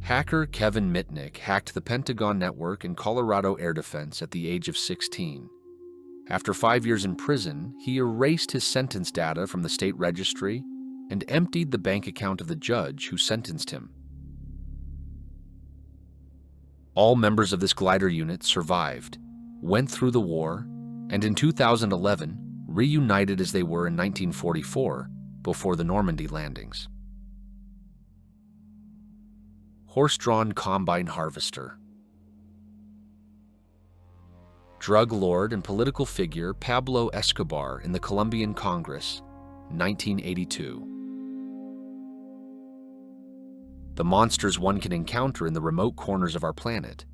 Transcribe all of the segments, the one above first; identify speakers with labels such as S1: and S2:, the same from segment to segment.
S1: Hacker Kevin Mitnick hacked the Pentagon network and Colorado Air Defense at the age of 16. After 5 years in prison, he erased his sentence data from the state registry and emptied the bank account of the judge who sentenced him. All members of this glider unit survived, went through the war, and in 2011 reunited as they were in 1944 before the Normandy landings. Horse-drawn combine harvester. Drug lord and political figure Pablo Escobar in the Colombian Congress, 1982. The monsters one can encounter in the remote corners of our planet.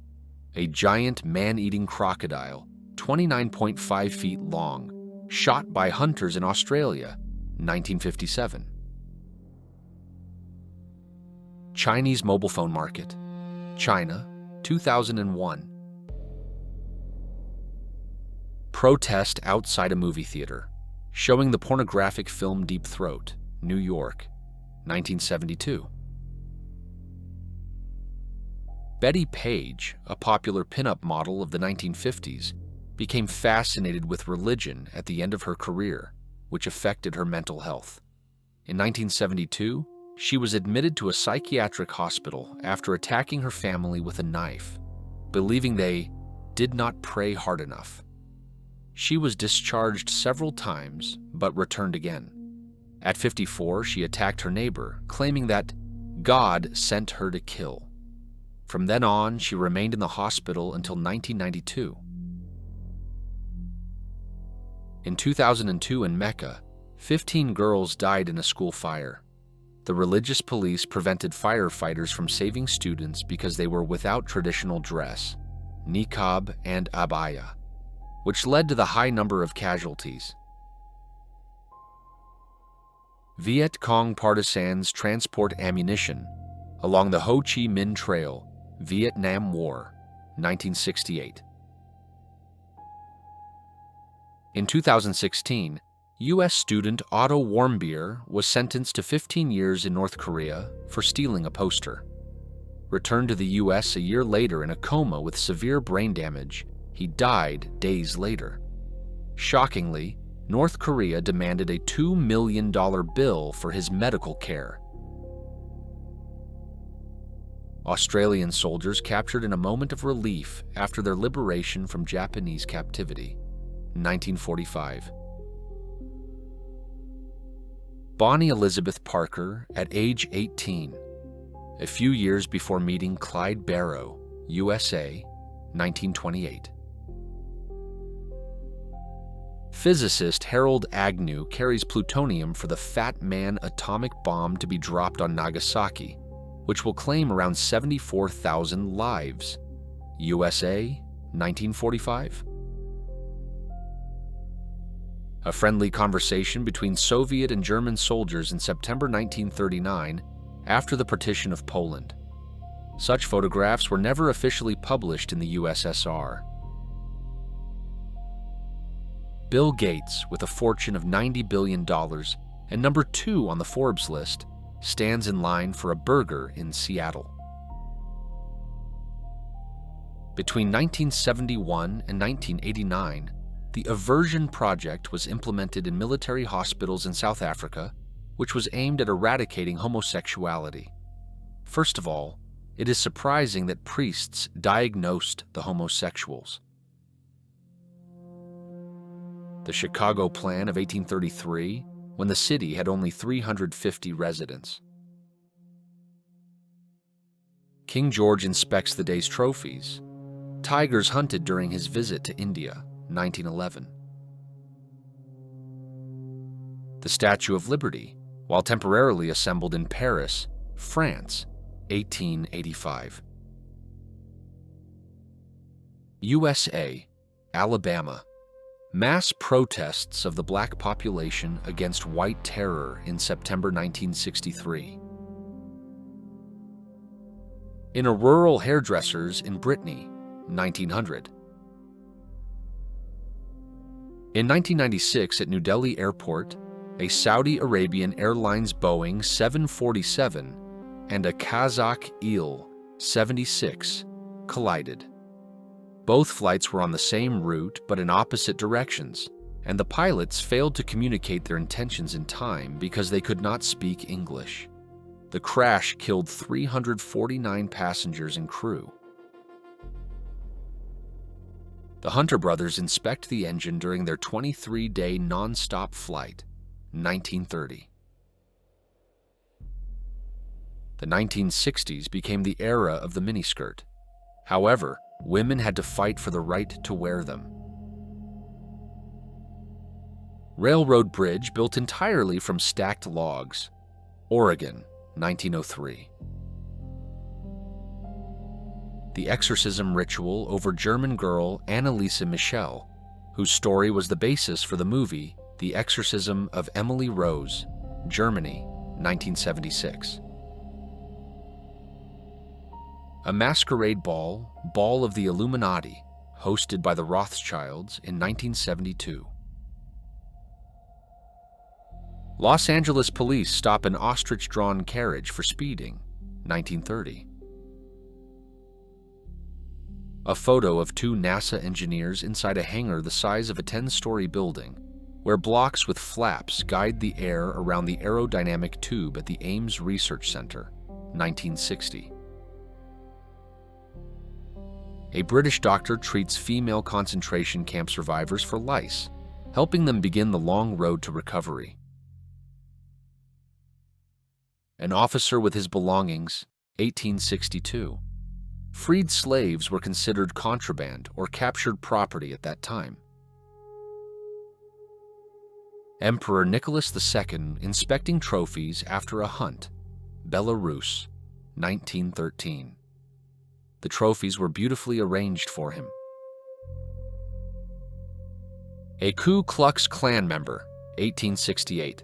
S1: A giant man-eating crocodile, 29.5 feet long, shot by hunters in Australia, 1957. Chinese mobile phone market, China, 2001. Protest outside a movie theater, showing the pornographic film Deep Throat, New York, 1972. Betty Page, a popular pinup model of the 1950s, became fascinated with religion at the end of her career, which affected her mental health. In 1972, she was admitted to a psychiatric hospital after attacking her family with a knife, believing they did not pray hard enough. She was discharged several times, but returned again. At 54, she attacked her neighbor, claiming that God sent her to kill. From then on, she remained in the hospital until 1992. In 2002 in Mecca, 15 girls died in a school fire. The religious police prevented firefighters from saving students because they were without traditional dress, niqab and abaya, which led to the high number of casualties. Viet Cong partisans transport ammunition along the Ho Chi Minh Trail, Vietnam War, 1968. In 2016, U.S. student Otto Warmbier was sentenced to 15 years in North Korea for stealing a poster. Returned to the U.S. a year later in a coma with severe brain damage, he died days later. Shockingly, North Korea demanded a $2 million bill for his medical care. Australian soldiers captured in a moment of relief after their liberation from Japanese captivity, 1945. Bonnie Elizabeth Parker at age 18, a few years before meeting Clyde Barrow, USA, 1928. Physicist Harold Agnew carries plutonium for the Fat Man atomic bomb to be dropped on Nagasaki, which will claim around 74,000 lives. USA, 1945. A friendly conversation between Soviet and German soldiers in September 1939 after the partition of Poland. Such photographs were never officially published in the USSR. Bill Gates, with a fortune of $90 billion and number 2 on the Forbes list, stands in line for a burger in Seattle. Between 1971 and 1989, the Aversion Project was implemented in military hospitals in South Africa, which was aimed at eradicating homosexuality. First of all, it is surprising that priests diagnosed the homosexuals. The Chicago Plan of 1833, when the city had only 350 residents. King George inspects the day's trophies. Tigers hunted during his visit to India, 1911. The Statue of Liberty, while temporarily assembled in Paris, France, 1885. USA, Alabama. Mass protests of the black population against white terror in September 1963. In a rural hairdresser's in Brittany, 1900. In 1996 at New Delhi Airport, a Saudi Arabian Airlines Boeing 747 and a Kazakh Il 76 collided. Both flights were on the same route but in opposite directions, and the pilots failed to communicate their intentions in time because they could not speak English. The crash killed 349 passengers and crew. The Hunter brothers inspect the engine during their 23-day non-stop flight, 1930. The 1960s became the era of the miniskirt. However, women had to fight for the right to wear them. Railroad bridge built entirely from stacked logs, Oregon, 1903. The exorcism ritual over German girl Anneliese Michel, whose story was the basis for the movie The Exorcism of Emily Rose, Germany, 1976. A masquerade ball, Ball of the Illuminati, hosted by the Rothschilds in 1972. Los Angeles police stop an ostrich-drawn carriage for speeding, 1930. A photo of two NASA engineers inside a hangar the size of a 10-story building, where blocks with flaps guide the air around the aerodynamic tube at the Ames Research Center, 1960. A British doctor treats female concentration camp survivors for lice, helping them begin the long road to recovery. An officer with his belongings, 1862. Freed slaves were considered contraband or captured property at that time. Emperor Nicholas II inspecting trophies after a hunt, Belarus, 1913. The trophies were beautifully arranged for him. A Ku Klux Klan member, 1868.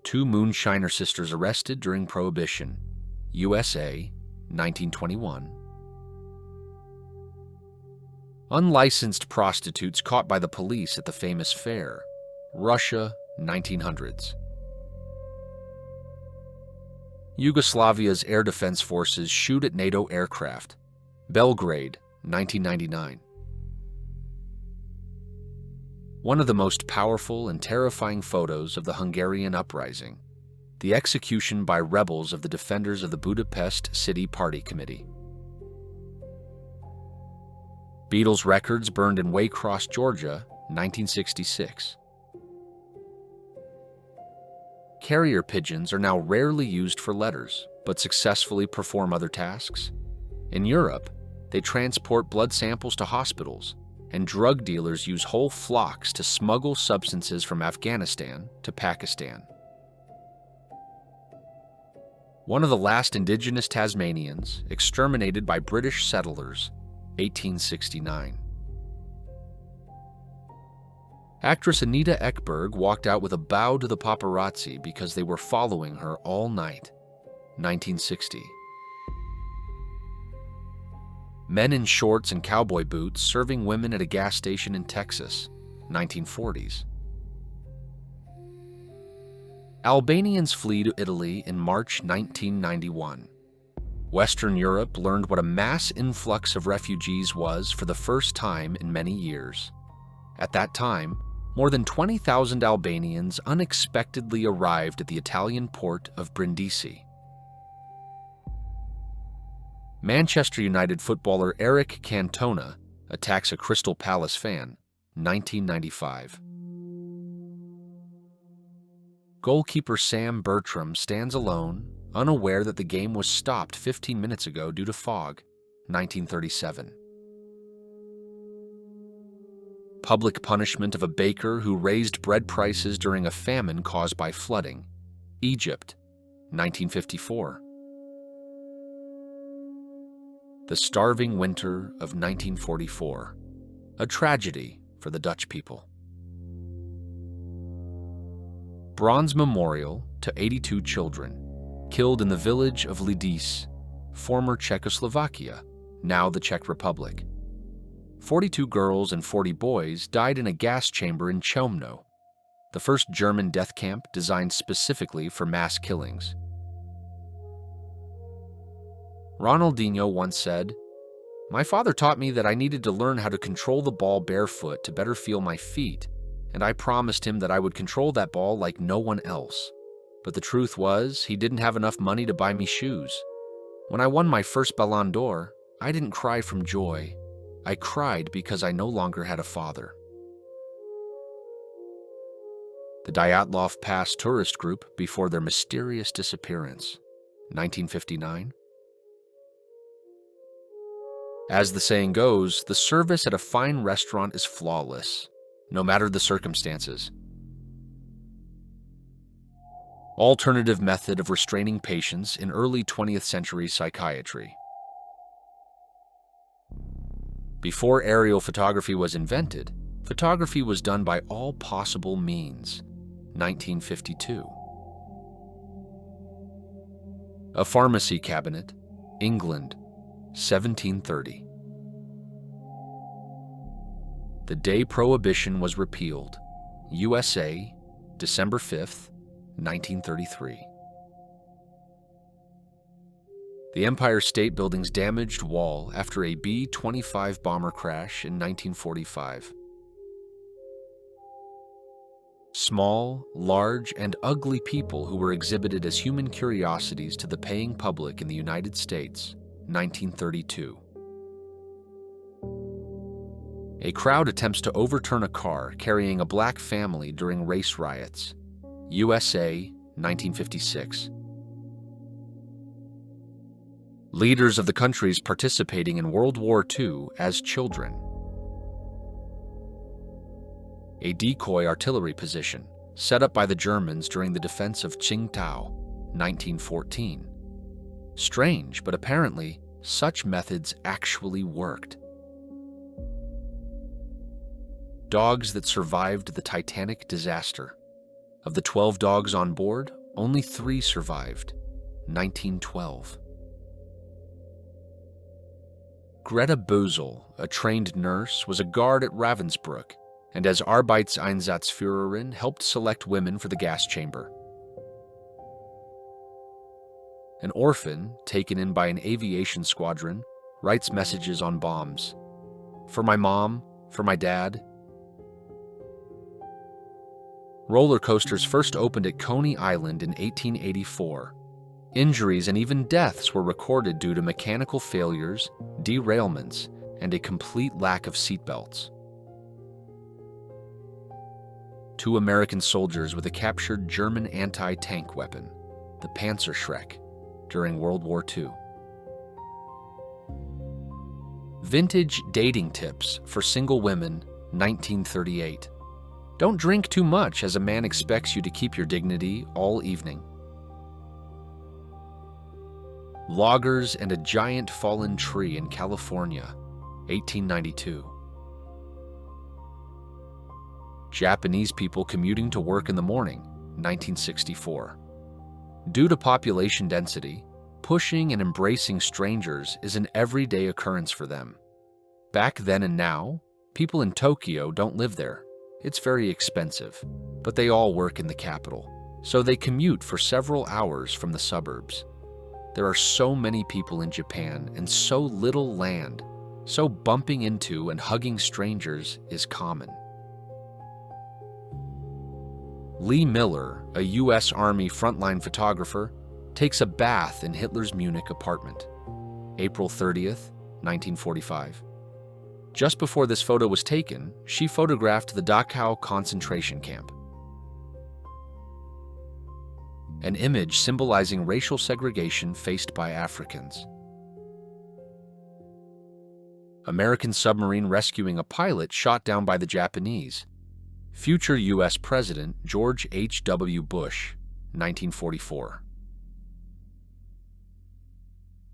S1: Two moonshiner sisters arrested during Prohibition, USA, 1921. Unlicensed prostitutes caught by the police at the famous fair, Russia, 1900s. Yugoslavia's air defense forces shoot at NATO aircraft, Belgrade, 1999. One of the most powerful and terrifying photos of the Hungarian uprising, the execution by rebels of the defenders of the Budapest City Party Committee. Beatles records burned in Waycross, Georgia, 1966. Carrier pigeons are now rarely used for letters, but successfully perform other tasks. In Europe, they transport blood samples to hospitals, and drug dealers use whole flocks to smuggle substances from Afghanistan to Pakistan. One of the last indigenous Tasmanians, exterminated by British settlers, 1869. Actress Anita Ekberg walked out with a bow to the paparazzi because they were following her all night, 1960. Men in shorts and cowboy boots serving women at a gas station in Texas, 1940s. Albanians flee to Italy in March 1991. Western Europe learned what a mass influx of refugees was for the first time in many years. At that time, more than 20,000 Albanians unexpectedly arrived at the Italian port of Brindisi. Manchester United footballer Eric Cantona attacks a Crystal Palace fan, 1995. Goalkeeper Sam Bertram stands alone, unaware that the game was stopped 15 minutes ago due to fog, 1937. Public punishment of a baker who raised bread prices during a famine caused by flooding, Egypt, 1954. The starving winter of 1944, a tragedy for the Dutch people. Bronze memorial to 82 children killed in the village of Lidice, former Czechoslovakia, now the Czech Republic. 42 girls and 40 boys died in a gas chamber in Chełmno, the first German death camp designed specifically for mass killings. Ronaldinho once said, "My father taught me that I needed to learn how to control the ball barefoot to better feel my feet, and I promised him that I would control that ball like no one else. But the truth was, he didn't have enough money to buy me shoes. When I won my first Ballon d'Or, I didn't cry from joy. I cried because I no longer had a father." The Dyatlov Pass tourist group before their mysterious disappearance, 1959. As the saying goes, the service at a fine restaurant is flawless, no matter the circumstances. Alternative method of restraining patients in early 20th century psychiatry. Before aerial photography was invented, photography was done by all possible means, 1952. A pharmacy cabinet, England, 1730. The day Prohibition was repealed, USA, December 5th, 1933. The Empire State Building's damaged wall after a B-25 bomber crash in 1945. Small, large, and ugly people who were exhibited as human curiosities to the paying public in the United States, 1932. A crowd attempts to overturn a car carrying a black family during race riots, USA, 1956. Leaders of the countries participating in World War II as children. A decoy artillery position set up by the Germans during the defense of Tsingtao, 1914. Strange, but apparently, such methods actually worked. Dogs that survived the Titanic disaster. Of the 12 dogs on board, only 3 survived, 1912. Greta Bösel, a trained nurse, was a guard at Ravensbrück, and as Arbeitseinsatzführerin helped select women for the gas chamber. An orphan, taken in by an aviation squadron, writes messages on bombs. "For my mom, for my dad." Roller coasters first opened at Coney Island in 1884. Injuries and even deaths were recorded due to mechanical failures, derailments, and a complete lack of seatbelts. 2 American soldiers with a captured German anti-tank weapon, the Panzerschreck, during World War II. Vintage dating tips for single women, 1938. Don't drink too much as a man expects you to keep your dignity all evening. Loggers and a giant fallen tree in California, 1892. Japanese people commuting to work in the morning, 1964. Due to population density, pushing and embracing strangers is an everyday occurrence for them. Back then and now, people in Tokyo don't live there. It's very expensive, but they all work in the capital, so they commute for several hours from the suburbs. There are so many people in Japan and so little land, so bumping into and hugging strangers is common. Lee Miller, a U.S. Army frontline photographer, takes a bath in Hitler's Munich apartment, April 30th, 1945. Just before this photo was taken, she photographed the Dachau concentration camp. An image symbolizing racial segregation faced by Africans. American submarine rescuing a pilot shot down by the Japanese. Future U.S. President George H.W. Bush, 1944.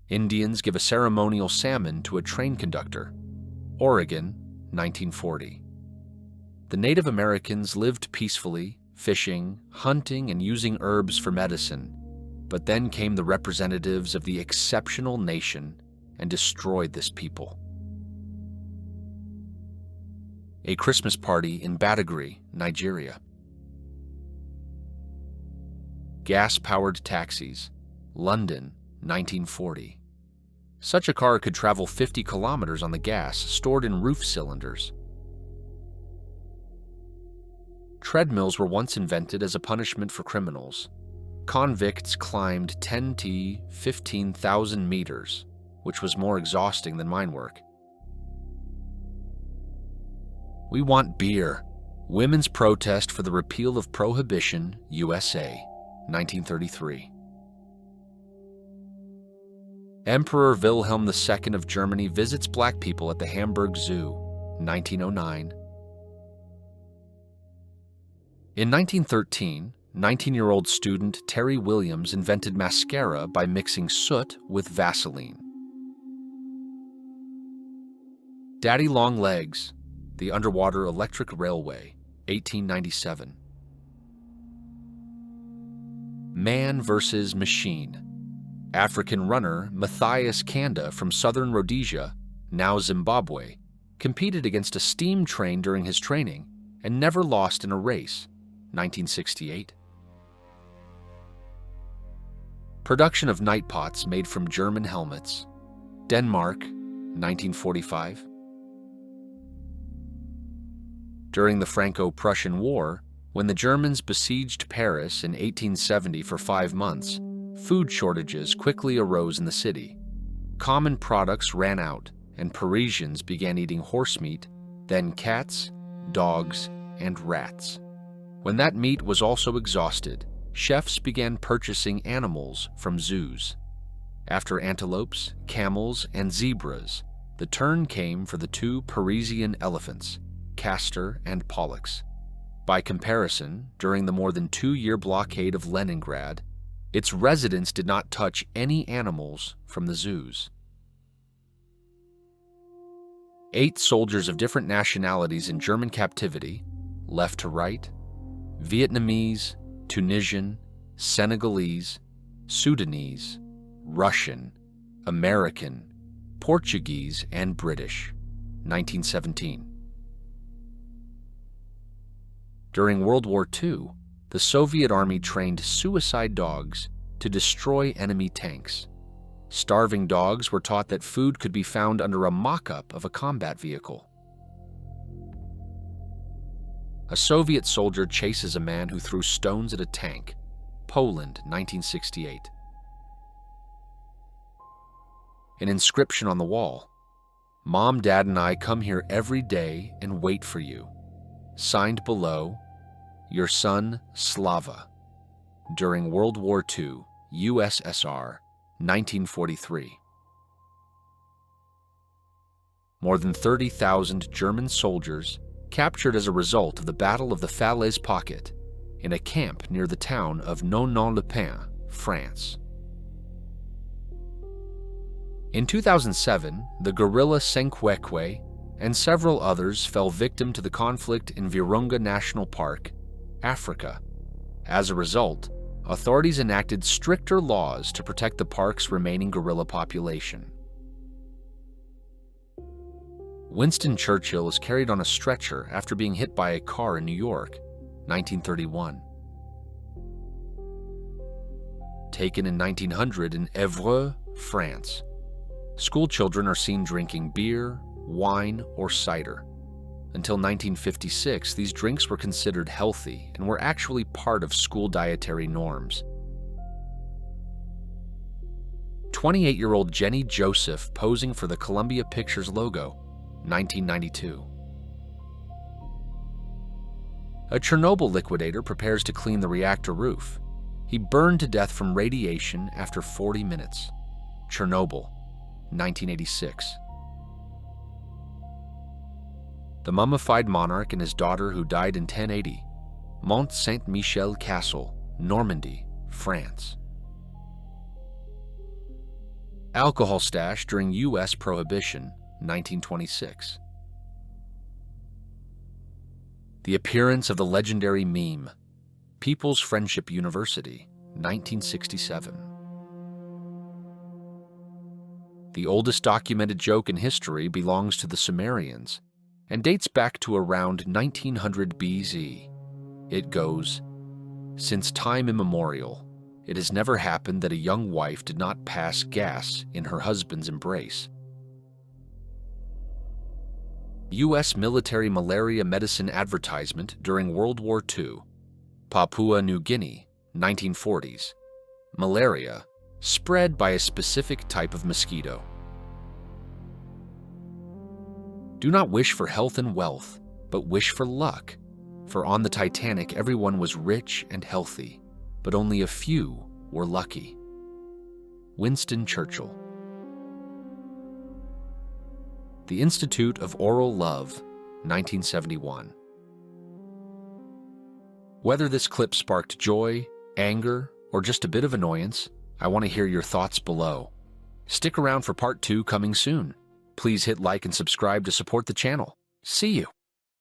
S1: Indians give a ceremonial salmon to a train conductor, Oregon, 1940. The Native Americans lived peacefully, fishing, hunting, and using herbs for medicine, but then came the representatives of the exceptional nation and destroyed this people. A Christmas party in Badagry, Nigeria. Gas-powered taxis, London, 1940. Such a car could travel 50 kilometers on the gas stored in roof cylinders. Treadmills were once invented as a punishment for criminals. Convicts climbed 10 to 15,000 meters, which was more exhausting than mine work. We want beer. Women's protest for the repeal of Prohibition, USA, 1933. Emperor Wilhelm II of Germany visits black people at the Hamburg Zoo, 1909. In 1913, 19-year-old student Terry Williams invented mascara by mixing soot with Vaseline. Daddy Long Legs, the underwater electric railway, 1897. Man versus machine. African runner Matthias Kanda from southern Rhodesia, now Zimbabwe, competed against a steam train during his training and never lost in a race, 1968. Production of night pots made from German helmets, Denmark, 1945. During the Franco-Prussian War, when the Germans besieged Paris in 1870 for 5 months, food shortages quickly arose in the city. Common products ran out, and Parisians began eating horse meat, then cats, dogs, and rats. When that meat was also exhausted, chefs began purchasing animals from zoos. After antelopes, camels, and zebras, the turn came for the 2 Parisian elephants, Castor and Pollux. By comparison, during the more than 2-year blockade of Leningrad, its residents did not touch any animals from the zoos. 8 soldiers of different nationalities in German captivity, left to right, Vietnamese, Tunisian, Senegalese, Sudanese, Russian, American, Portuguese, and British, 1917. During World War II, the Soviet Army trained suicide dogs to destroy enemy tanks. Starving dogs were taught that food could be found under a mock-up of a combat vehicle. A Soviet soldier chases a man who threw stones at a tank, Poland, 1968. An inscription on the wall, "Mom, Dad, and I come here every day and wait for you." Signed below, "Your son, Slava." During World War II, USSR, 1943. More than 30,000 German soldiers captured as a result of the Battle of the Falaise Pocket in a camp near the town of Nonon-le-Pin, France. In 2007, the guerrilla Senkwekwe and several others fell victim to the conflict in Virunga National Park, Africa. As a result, authorities enacted stricter laws to protect the park's remaining gorilla population. Winston Churchill is carried on a stretcher after being hit by a car in New York, 1931. Taken in 1900 in Évreux, France. School children are seen drinking beer, wine, or cider. Until 1956, these drinks were considered healthy and were actually part of school dietary norms. 28-year-old Jenny Joseph posing for the Columbia Pictures logo, 1992. A Chernobyl liquidator prepares to clean the reactor roof. He burned to death from radiation after 40 minutes. Chernobyl, 1986. The mummified monarch and his daughter who died in 1080, Mont Saint-Michel Castle, Normandy, France. Alcohol stash during U.S. Prohibition, 1926. The appearance of the legendary meme, People's Friendship University, 1967. The oldest documented joke in history belongs to the Sumerians and dates back to around 1900 BC. It goes, "Since time immemorial, it has never happened that a young wife did not pass gas in her husband's embrace. U.S. military malaria medicine advertisement during World War II. Papua New Guinea, 1940s. Malaria, spread by a specific type of mosquito. Do not wish for health and wealth, but wish for luck. For on the Titanic everyone was rich and healthy, but only a few were lucky. Winston Churchill. The Institute of Oral Love, 1971. Whether this clip sparked joy, anger, or just a bit of annoyance, I want to hear your thoughts below. Stick around for part 2 coming soon. Please hit like and subscribe to support the channel. See you!